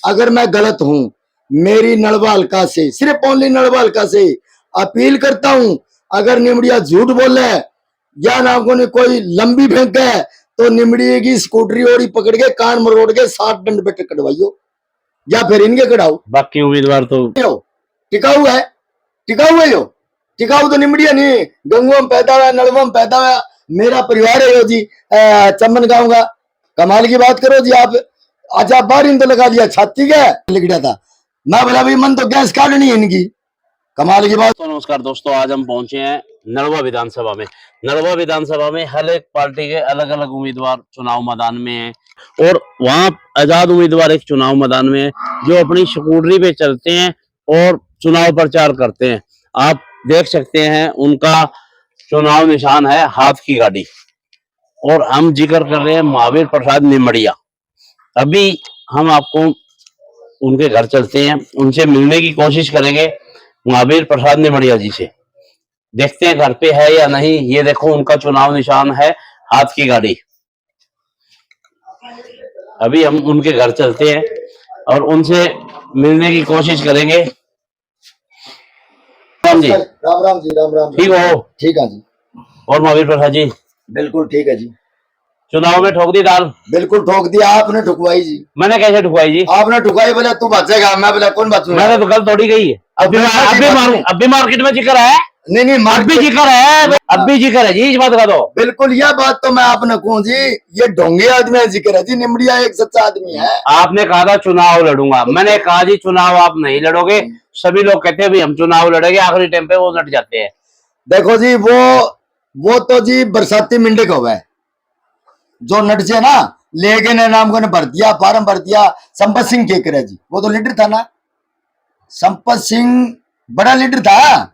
अगर मैं गलत हूं, मेरी नलवा हल्का से, सिर्फ ओनली नलवा हल्का से अपील करता हूं, अगर निमड़िया झूठ बोले या ना कोई लंबी फेंक है तो निमड़िए की स्कूटरी ओड़ी पकड़ के कान मरोड़ के 7 दंड पे कटवाइयो या फिर इनके कटाओ। बाकी उम्मीदवार तो टिकाऊ है, टिकाऊ है यो, टिकाऊ तो निमड़िया नहीं, गंगों में पैदा हुआ, नलवों में पैदा हुआ, मेरा परिवार है यो जी, चमन गांव का। कमाल की बात करो जी आप। अच्छा बार इन तो लगा दिया छाती का लिख दिया था, मैं बोला भाई मन तो गैस काटनी है इनकी। कमाल की बात। तो नमस्कार दोस्तों, आज हम पहुंचे हैं नलवा विधानसभा में। नलवा विधानसभा में हर एक पार्टी के अलग अलग उम्मीदवार चुनाव मैदान में हैं और वहां आजाद उम्मीदवार एक चुनाव मैदान में है जो अपनी स्कूटरी पे चलते हैं और चुनाव प्रचार करते हैं। आप देख सकते हैं उनका चुनाव निशान है हाथ की गाड़ी। और हम जिक्र कर रहे हैं महावीर प्रसाद निमड़िया। अभी हम आपको उनके घर चलते हैं, उनसे मिलने की कोशिश करेंगे, महावीर प्रसाद निमड़िया जी से। देखते हैं घर पे है या नहीं। ये देखो उनका चुनाव निशान है हाथ की गाड़ी। अभी हम उनके घर चलते हैं और उनसे मिलने की कोशिश करेंगे। राम जी, राम राम जी, राम राम। ठीक हो? ठीक है जी। और महावीर प्रसाद जी? बिल्कुल ठीक है जी। चुनाव में ठोक दी दाल? बिल्कुल ठोक दिया, आपने ठुकवाई जी। मैंने कैसे ठुकवाई जी? आपने ठुकवाई, बोले तू बचेगा, मैं बोला कौन बचूंगा? मैंने तो गल थोड़ी गई है। अभी मार्केट में जिक्र है। नहीं नहीं, अभी जिक्र है, अभी जिक्र है जी, इस बात का तो बिल्कुल यह बात तो मैं आपने कहूँ जी, ये ढोंगे आदमी है जिक्र है जी, निमड़िया एक सच्चा आदमी है। आपने कहा था चुनाव लड़ूंगा, मैंने कहा जी चुनाव आप नहीं लड़ोगे। सभी लोग कहते हैं भाई हम चुनाव लड़ेंगे, आखिरी टाइम पे वो लड़ जाते हैं। देखो जी, वो तो जी बरसाती मिंडे को है जो नट से ना लेके ने नाम को भर दिया, फार्म भर दिया। संपत सिंह के करे जी, वो तो लीडर था ना, संपत सिंह बड़ा लीडर था।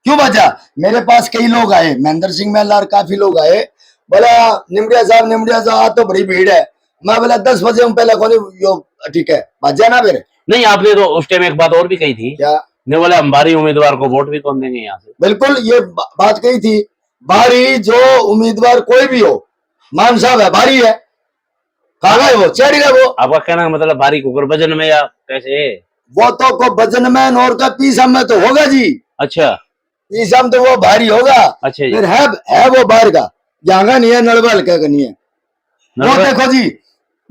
क्यों बचा? मेरे पास कई लोग आए, महेंद्र सिंह मेलार, काफी लोग आए, बोला निमड़िया साहब आज तो बड़ी भीड़ है। मैं बोला 10 बजे पहले कौन ठीक है बजा ना फिर। नहीं, आपने तो उस टाइम एक बात और भी कही थी। क्या? ने बोला हम बाहरी उम्मीदवार को वोट भी कौन देंगे यहाँ से। बिल्कुल ये बात कही थी, बाहरी जो उम्मीदवार कोई भी हो, मान साहब है बाहरी है, कहा है वो चढ़ गया। वो आपका कहना मतलब बाहरी कुकर वजन में या कैसे? वो तो को वजन में और का पीसा में तो होगा जी। अच्छा, पीसा में तो वो भारी होगा। अच्छा, फिर है वो बाहर का, यहाँ का नहीं है, नलवा हल्का का नहीं है। वो देखो जी,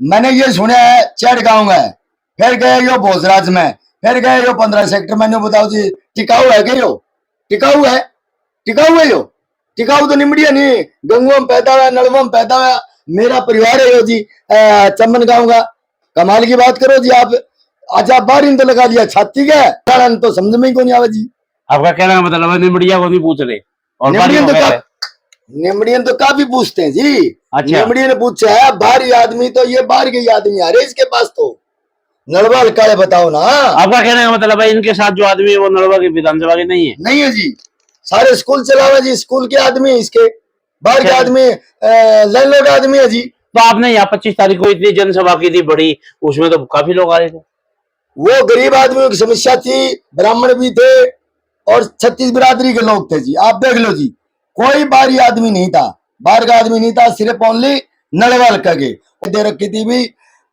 मैंने ये सुना है चढ़ गाँव है, फिर गए यो भोजराज में, फिर गए यो 15 सेक्टर। मैंने बताओ जी टिकाऊ है क्या यो? टिकाऊ है, टिकाऊ है यो? टिकाऊ तो निमड़िया नहीं, गंगों में पैदा हुआ, नलवों में पैदा हुआ, मेरा परिवार है यो जी, चमन गांव का। कमाल की बात करो जी आप। अच्छा बार इन तो लगा दिया छाती का, तो समझ में ही को नहीं आवा जी। आपका कहना मतलब है निमड़िया को नहीं पूछ रहे और निमड़ियन तो काफी पूछते हैं जी। अच्छा, निमड़ियन ने पूछा है बाहरी आदमी, तो ये बाहर के आदमी आ रहे इसके पास, तो नलवा हल्का है, बताओ ना। आपका कहने का मतलब है इनके साथ जो आदमी है वो नलवा की विधानसभा के नहीं है? नहीं है जी, सारे स्कूल चलावा जी, स्कूल के आदमी इसके, बाहर के आदमी लैंडलॉर्ड आदमी है जी। तो आपने यहाँ 25 तारीख को इतनी जनसभा की थी बड़ी, उसमें तो काफी लोग आ रहे थे। वो गरीब आदमियों की समस्या थी, ब्राह्मण भी थे और 36 बिरादरी के लोग थे जी। आप देख लो जी, कोई बाहरी आदमी नहीं था, बाहर का आदमी नहीं था, सिर्फ ओनली नलवा हल्का के दे रखी थी भी।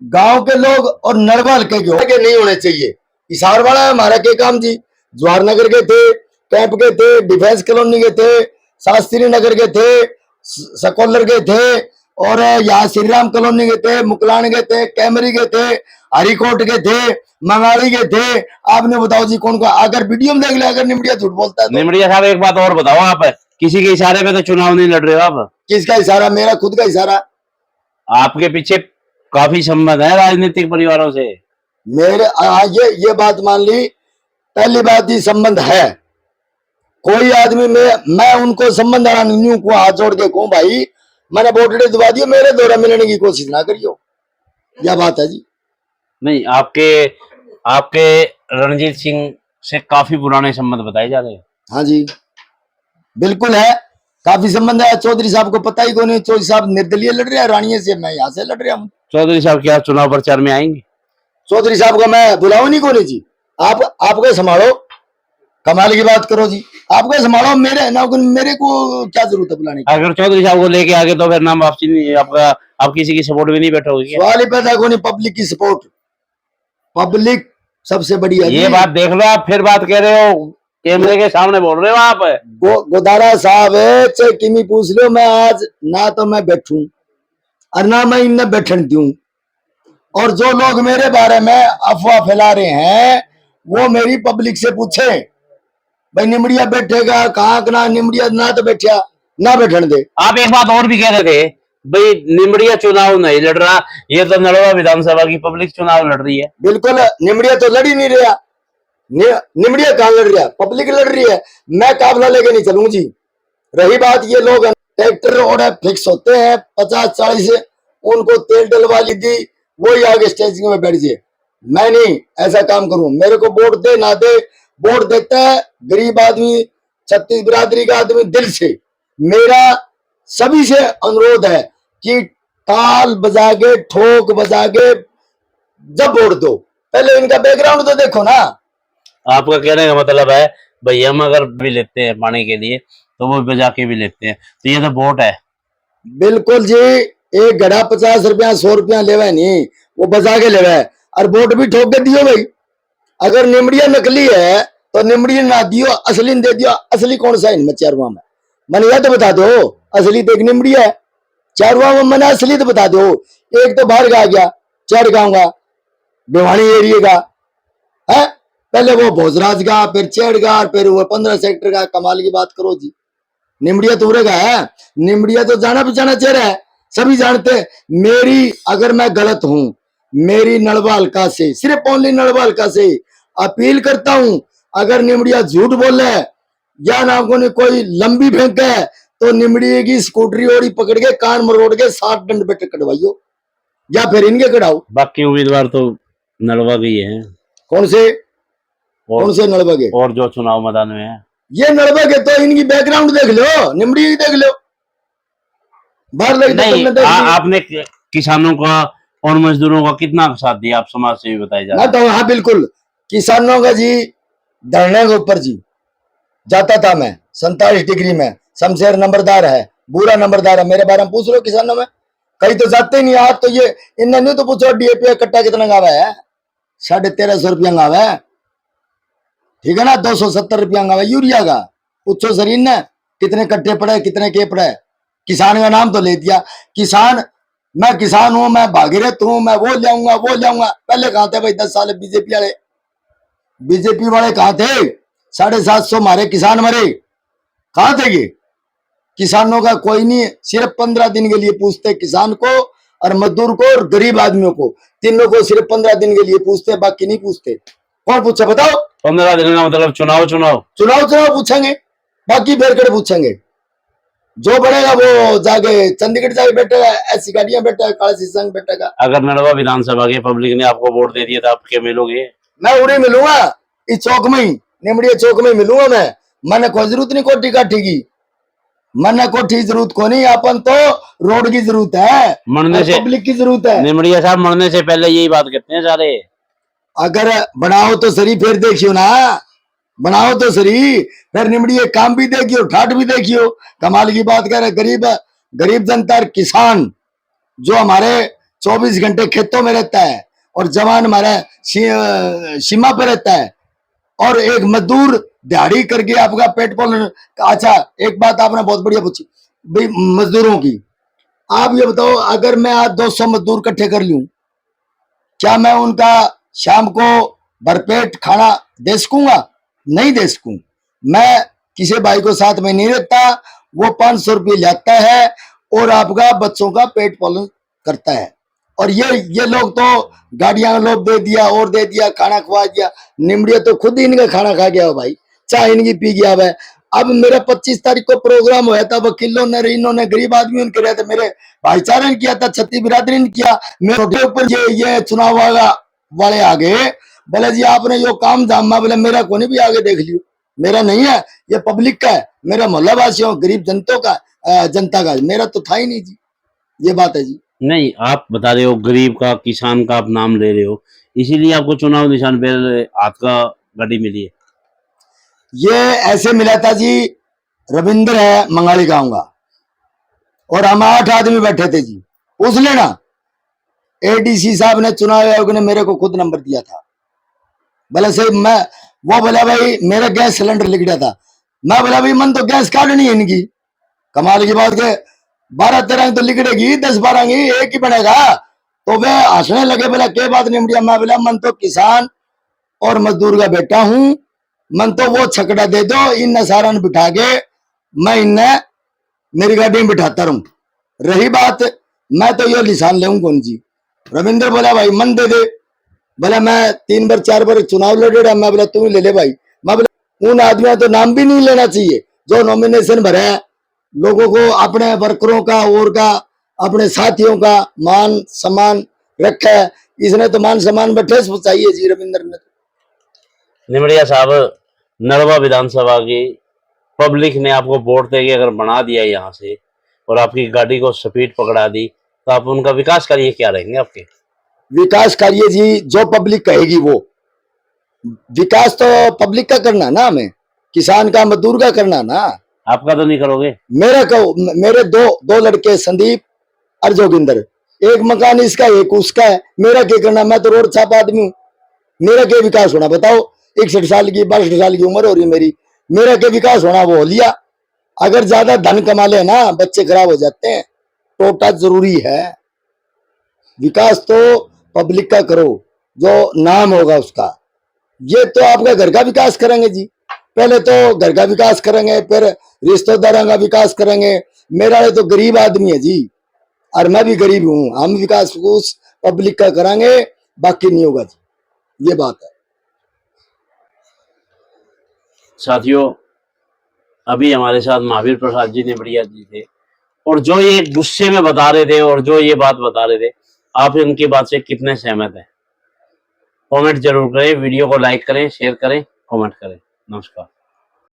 गांव के लोग और नलवा हल्के के नहीं होने चाहिए। इशार वाला हमारा के काम जी, जवाहर नगर के थे, कैंप के थे, डिफेंस कॉलोनी के थे, शास्त्री नगर के थे, सकोलर के थे, और यहाँ श्री राम कॉलोनी के थे, मुकलान के थे, कैमरी के थे, हरिकोट के थे, मंगाड़ी के थे। आपने बताओ जी कौन को? अगर वीडियो में देख ले, अगर निमड़िया झूठ बोलता है तो। निमड़िया साहब एक बात और बताओ, आप किसी के इशारे पे तो चुनाव नहीं लड़ रहे हो आप? किसका इशारा? मेरा खुद का इशारा। आपके पीछे काफी संबंध है राजनीतिक परिवारों से। मेरे ये बात मान ली, पहली बात ही संबंध है। कोई आदमी में मैं उनको संबंध नहीं को हाथ जोड़ के कहूं भाई मैंने वोट दिवा दियो, मेरे द्वारा मिलने की कोशिश ना करियो, यह बात है जी। नहीं, आपके रणजीत सिंह से काफी पुराने संबंध बताए जा रहे हैं। हाँ जी बिल्कुल है, काफी संबंध है। चौधरी साहब को पता ही कौन है, चौधरी साहब निर्दलीय लड़ रहे हैं रानिया से, मैं यहाँ से लड़ रहा हूँ। चौधरी साहब क्या चुनाव प्रचार में आएंगे? चौधरी साहब को मैं बुलाऊ नहीं कौन जी, आपको संभालो। कमाल की बात करो जी, आपको संभालो, मेरे को क्या जरूरत है बुलाने की? अगर चौधरी साहब को लेके आगे तो फिर नाम वापसी नहीं, आप किसी की सपोर्ट भी नहीं बैठोगे? सवाल ही पैदा को नहीं, पब्लिक की सपोर्ट। पब्लिक सबसे बड़ी है ये जी। बात देख लो, आप फिर बात कह रहे हो, कैमरे के सामने बोल रहे हो आप। गोदारा साहब है, चाहे किमी पूछ लो, मैं आज ना तो मैं बैठूं और ना मैं इनने बैठन दूं। और जो लोग मेरे बारे में अफवाह फैला रहे हैं वो मेरी पब्लिक से पूछे, भाई निमड़िया बैठेगा कहाँ ना, निमड़िया ना तो बैठा, ना बैठन दे। आप एक बात और भी कह रहे थे, भाई निमड़िया चुनाव नहीं लड़ रहा, ये तो नलवा विधानसभा की पब्लिक चुनाव लड़ रही है। बिल्कुल, निमड़िया तो लड़ ही नहीं रहा। निमड़िया कहाँ लड़ रहा, पब्लिक लड़ रही है। मैं काफिला लेके नहीं चलूंगी जी। रही बात ये लोग ट्रैक्टर और फिक्स होते हैं 50-40 से, उनको तेल डलवा ली थी, वही आगे स्टेजिंग में बैठ जाए। मैं नहीं ऐसा काम करूं। मेरे को वोट दे ना दे, वोट देता है गरीब आदमी, छत्तीस बिरादरी का आदमी दिल से। मेरा सभी से अनुरोध है कि ताल बजा के, ठोक बजा के जब वोट दो, पहले इनका बैकग्राउंड तो देखो ना। आपका कहने का मतलब है भाई हम अगर भी लेते हैं पानी के लिए तो वो बजा के भी लेते हैं, तो ये तो वोट है। बिल्कुल जी, एक घड़ा 50 रुपया 100 रुपया लेवे नहीं, वो बजा के लेवे, और वोट भी ठोक के दियो भाई। अगर निमड़िया नकली है तो निमड़िया ना दियो, असली दे दियो। असली कौन सा है इनमें चारवा में, मैंने यह तो बता दो। असली तो एक निमड़िया है, चारवा में मैंने असली तो बता दो। एक तो बाहर का आ गया, चेड़गांव का, भिवानी एरिया का है, पहले वो भोजराज का, फिर चेड़गांव, फिर वो 15 सेक्टर का। कमाल की बात करो जी, निमड़िया तो उड़ेगा है। निमड़िया तो जाना पहचाना चेहरा है, सभी जानते हैं। मेरी अगर मैं गलत हूं, मेरी नलवा हल्का से, सिर्फ ओनली नलवा हल्का से अपील करता हूं, अगर निमड़िया झूठ बोले या ना कोई लंबी फेंक है तो निमड़िया की स्कूटरी ओड़ी पकड़ के कान मरोड़ के 60 दंड पे कटवाइयो, या फिर इनके कटाओ। बाकी उम्मीदवार तो नलवा के ही है। कौन से और, कौन से नलवा के? और जो चुनाव मैदान में है ये नलवा के तो इनकी बैकग्राउंड देख लो, निमड़िया की देख लो, बाहर लगी तो नहीं। तुमने देख ली आपने किसानों का और मजदूरों का कितना साथ दिया, आप समाज से भी बताए जा ना। रहे तो हाँ बिल्कुल, किसानों का जी धरने के ऊपर जी जाता था मैं 47 डिग्री में। शमशेर नंबरदार है, बुरा नंबरदार है, मेरे बारे में पूछ लो किसानों में, कहीं तो जाते ही नहीं। आप तो ये इनने नहीं तो पूछो डीएपी कट्टा कितना गावा है, 1350 रुपया गावा है, ठीक है ना। 270 रुपया गावा यूरिया का, पूछो शरीर ने कितने कट्टे पड़े, कितने के पड़े। किसान का नाम तो ले दिया। किसान, मैं किसान हूं, मैं भागीरथ हूं, मैं वो लाऊंगा वो लाऊंगा। पहले कहा थे भाई 10 साल बीजेपी वाले, बीजेपी वाले कहा थे 750 मारे किसान मरे, कहा थे ये? किसानों का कोई नहीं, सिर्फ 15 दिन के लिए पूछते किसान को और मजदूर को और गरीब आदमियों को, तीनों को सिर्फ 15 दिन के लिए पूछते, बाकी नहीं पूछते। कौन पूछे बताओ? 15 दिन का मतलब चुनाव चुनाव चुनाव चुनाव पूछेंगे, बाकी बेरकड़ पूछेंगे। जो बढ़ेगा वो जाके चंडीगढ़ जाके बैठेगा, ऐसी गाड़ियां बैठेगा, काला शीशा में बैठेगा। अगर नलवा विधानसभा के पब्लिक ने आपको वोट दे दिया तो आप क्या मिलोगे? मैं उड़ी मिलूंगा, इस चौक में ही, निमड़िया चौक में मिलूंगा मैं। मैंने कोई जरूरत नहीं कोठी काठी की, मैंने कोठी जरूरत को नहीं, अपन तो रोड की जरूरत है, मरने से पब्लिक की जरूरत है। निमड़िया साहब मरने से पहले यही बात कहते हैं सारे। अगर बनाओ तो सही, फिर देखियो ना, बनाओ तो सही, फिर निमड़िए काम भी देखियो, ठाट भी देखियो। कमाल की बात कर रहे, गरीब गरीब जनता और किसान जो हमारे 24 घंटे खेतों में रहता है, और जवान हमारे सीमा पे रहता है, और एक मजदूर दिहाड़ी करके आपका पेट पाल। अच्छा, एक बात आपने बहुत बढ़िया पूछी भाई मजदूरों की। आप ये बताओ, अगर मैं आज 200 मजदूर इकट्ठे कर लूं, क्या मैं उनका शाम को भरपेट खाना दे सकूंगा? नहीं दे सकूं। मैं किसी भाई को साथ में नहीं रहता, वो 500 रुपये लाता है और आपका बच्चों का पेट पालन करता है। और ये लोग तो गाड़ियां लोग दे दिया और दे दिया, खाना खवा दिया। निमड़िया तो खुद ही इनका खाना खा गया हो भाई, चाय इनकी पी गया है। अब मेरा 25 तारीख को प्रोग्राम हुआ था, वकीलों ने, इन्होंने, गरीब आदमी उनके रहते, मेरे भाईचारे ने किया था, छत्तीस बिरादरी ने किया। मेरे ऊपर ये चुनाव वाले आ गए, बोले जी आपने यो काम जामा, बोले मेरा को नहीं भी आगे देख लियो, मेरा नहीं है, ये पब्लिक का है, मेरा मोहल्ला वासियों गरीब जनता का, मेरा तो था ही नहीं जी। ये बात है जी। नहीं, आप बता रहे हो गरीब का, किसान का आप नाम ले रहे हो, इसीलिए आपको चुनाव निशान पे हाथ का गाड़ी मिली है। ये ऐसे मिला था जी, रविंद्र है मंगाली गांव का, और हम 8 आदमी बैठे थे जी, पूछ लेना। एडीसी साहब ने, चुनाव आयोग ने मेरे को खुद नंबर दिया था। बोला सही, मैं वो बोला भाई मेरा गैस सिलेंडर लिख गया था। मैं बोला भाई मन तो गैस काटनी है इनकी, कमाल की बात है, 12-13 तो लिखड़ेगी, 10-12 की एक ही बनेगा। तो वे हंसने लगे, बोला क्या बात नहीं बढ़िया। मैं बोला मन तो किसान और मजदूर का बेटा हूं, मन तो वो छकड़ा दे दो, इन नसारा ने बिठा के मैं इन्हें मेरी गाड़ी में बिठाता रहूं। रही बात, मैं तो ये लिसान ले कौन जी। रविंद्र बोला भाई मन दे दे। बोला मैं 3 बार 4 बार चुनाव लड़े रहा। मैं बोला तू ही ले ले भाई। मैं बोला उन आदमियों तो नाम भी नहीं लेना चाहिए जो नॉमिनेशन भरे हैं, लोगों को अपने वर्करों का और का अपने साथियों का मान सम्मान रखा है। इसने तो मान सम्मान में ठेस पहुंचाई है जी रविंद्र ने। निमड़िया साहब, नड़वा विधानसभा की पब्लिक ने आपको वोट देके अगर बना दिया यहाँ से और आपकी गाड़ी को स्पीड पकड़ा दी, तो आप उनका विकास कार्य क्या रहेंगे आपके? विकास कार्य जी जो पब्लिक कहेगी वो विकास, तो पब्लिक का करना ना, हमें किसान का मजदूर का करना ना। आपका तो नहीं करोगे? मेरे दो लड़के संदीप और जोगिंदर, एक मकान इसका एक उसका है, मेरा क्या करना। मैं तो रोड छाप आदमी हूँ, मेरा क्या विकास होना बताओ। 61 साल की 62 साल की उम्र हो रही मेरी, मेरा क्या विकास होना वो हो लिया। अगर ज्यादा धन कमा ले ना बच्चे खराब हो जाते हैं, टोटा जरूरी है। विकास तो पब्लिक का करो, जो नाम होगा उसका। ये तो आपका घर का विकास करेंगे जी, पहले तो घर का विकास करेंगे, फिर रिश्तेदारों का विकास करेंगे। मेरा तो गरीब आदमी है जी, और मैं भी गरीब हूं। हम विकास उस पब्लिक का करेंगे, बाकी नहीं होगा जी, ये बात है। साथियों, अभी हमारे साथ महावीर प्रसाद जी निमड़िया जी थे, और जो ये गुस्से में बता रहे थे और जो ये बात बता रहे थे, आप इनकी बात से कितने सहमत हैं? कमेंट जरूर करें, वीडियो को लाइक करें, शेयर करें, कमेंट करें। नमस्कार।